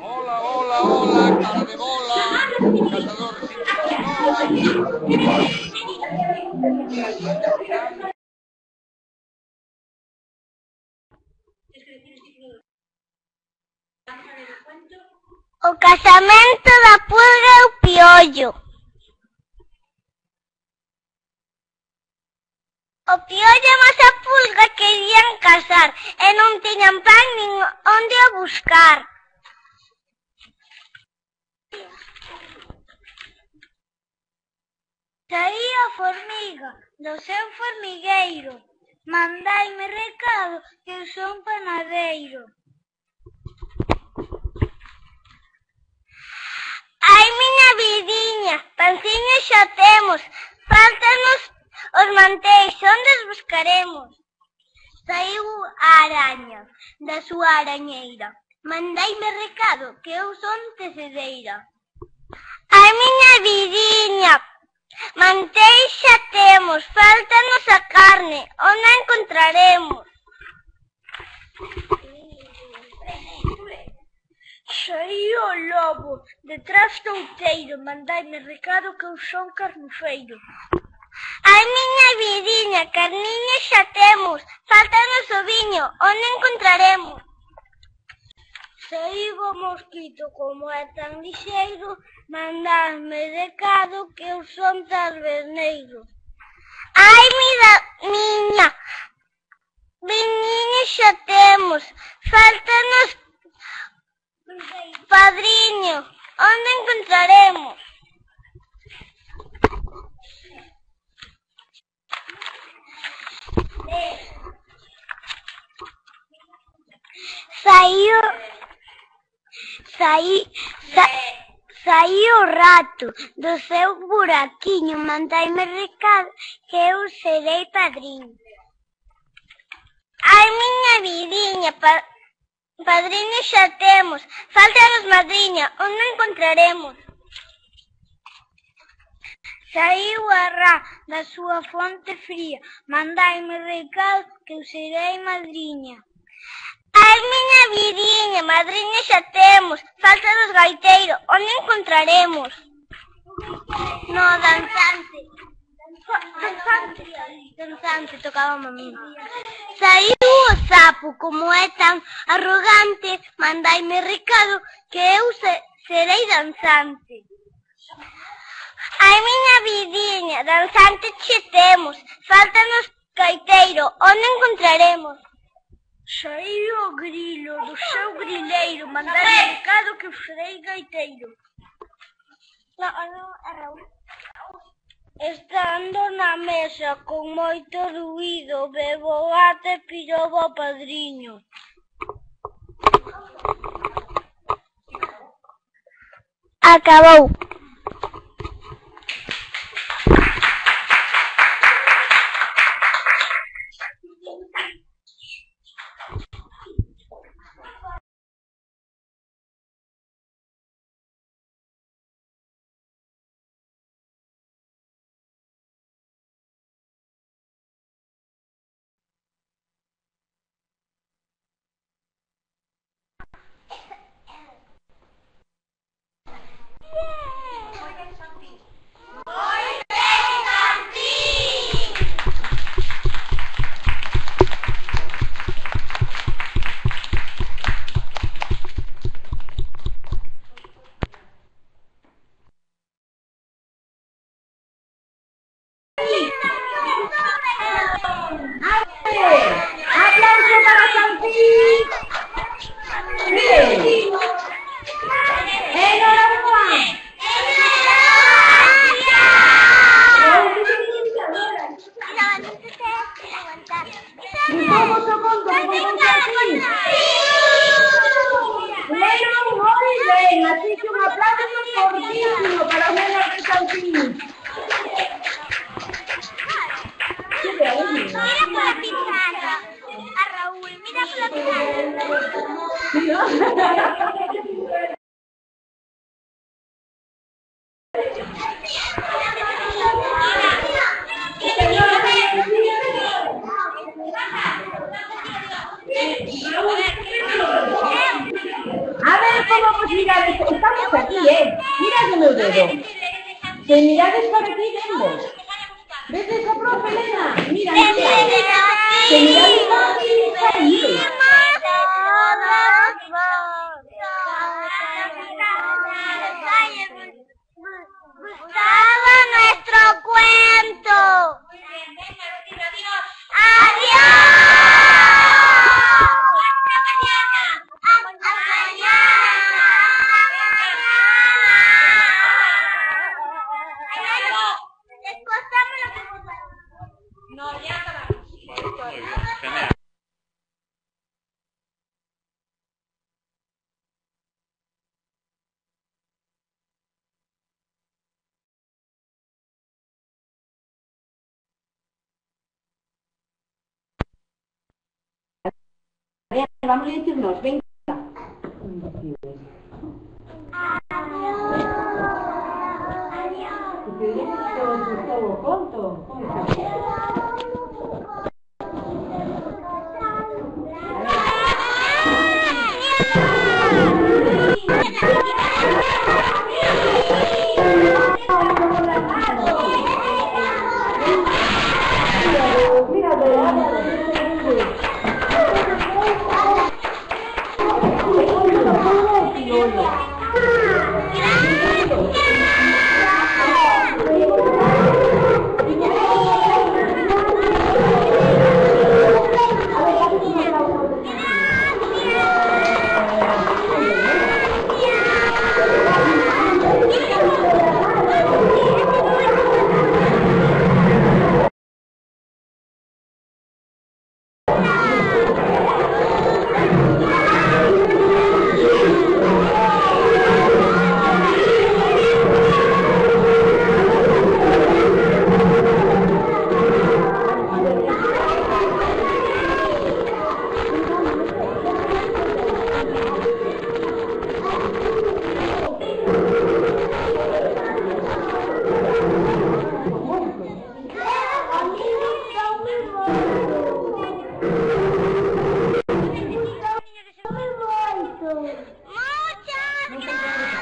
Hola, hola, hola, cara de bola, cazador sin pistola. O casamento da pulga e o piollo. O piollo e a pulga querían casar e non tiñan pan nin onde o buscar. Saía a formiga do seu formigueiro. Mandaime recado que eu son panadeiro. Ai, miña vidiña, panciño xa temos, fáltanos os manteis, onde os buscaremos? Saiu a araña da súa arañeira. Mandaime recado que eu son tecedeira. Ai, miña vidiña, manteis xa temos, fáltanos a carne, onde a encontraremos? Saíu o lobo detrás do outeiro, mandaime recado que eu son carnufeiro. Ai, miña vidiña, carniña xa temos, fáltanos o viño, onde encontraremos? Saíu o mosquito, como é tan lixeiro, mandaime recado que eu son taberneiro. Ai, miña viñiña xa temos, fáltanos padriño, onde encontraremos? Saíu o rato do seu buraquiño, mandaime recado que eu serei padriño. Ai, miña vidiña, padriño xa temos, fáltanos madriña, onde encontraremos? Saíu a rá da súa fonte fría, mandaime recado que eu serei madriña. Ai, miña vidiña, madriña xa temos, fáltanos gaiteiro, onde encontraremos? No, danzante, tocaba a min. Saíu o sapo, como é tan arrogante, mandaime recado que eu serei danzante. Ai, miña vidiña, danzante che temos, fáltanos gaiteiro, onde encontraremos? Saíu o grilo do seu grileiro, mandaime recado que eu serei gaiteiro. Estando na mesa con moito ruído, bebo ate e pirobo ao padriño. Acabou. ¡Aplauso para Santín! ¡Enhorabuena! ¡Vamos a contar! Bueno, muy bien, así que un aplauso fortísimo para los nenos de Santín. Mira por la pizarra. A Raúl, mira por la pizarra. Señora, podemos mirar, estamos aquí, mira o meu dedo. Se mirades para aquí, vemos. Ves esa profe, Elena? Mira, mira. Se mirades para aquí, está ahí. Gustaba nuestro cuento. ¡Adiós! ¡Hasta mañana! ¡Hasta mañana! Después lo que no, ya acabamos. Muy bien, genial. Vamos a decirnos, venga. Muchas gracias.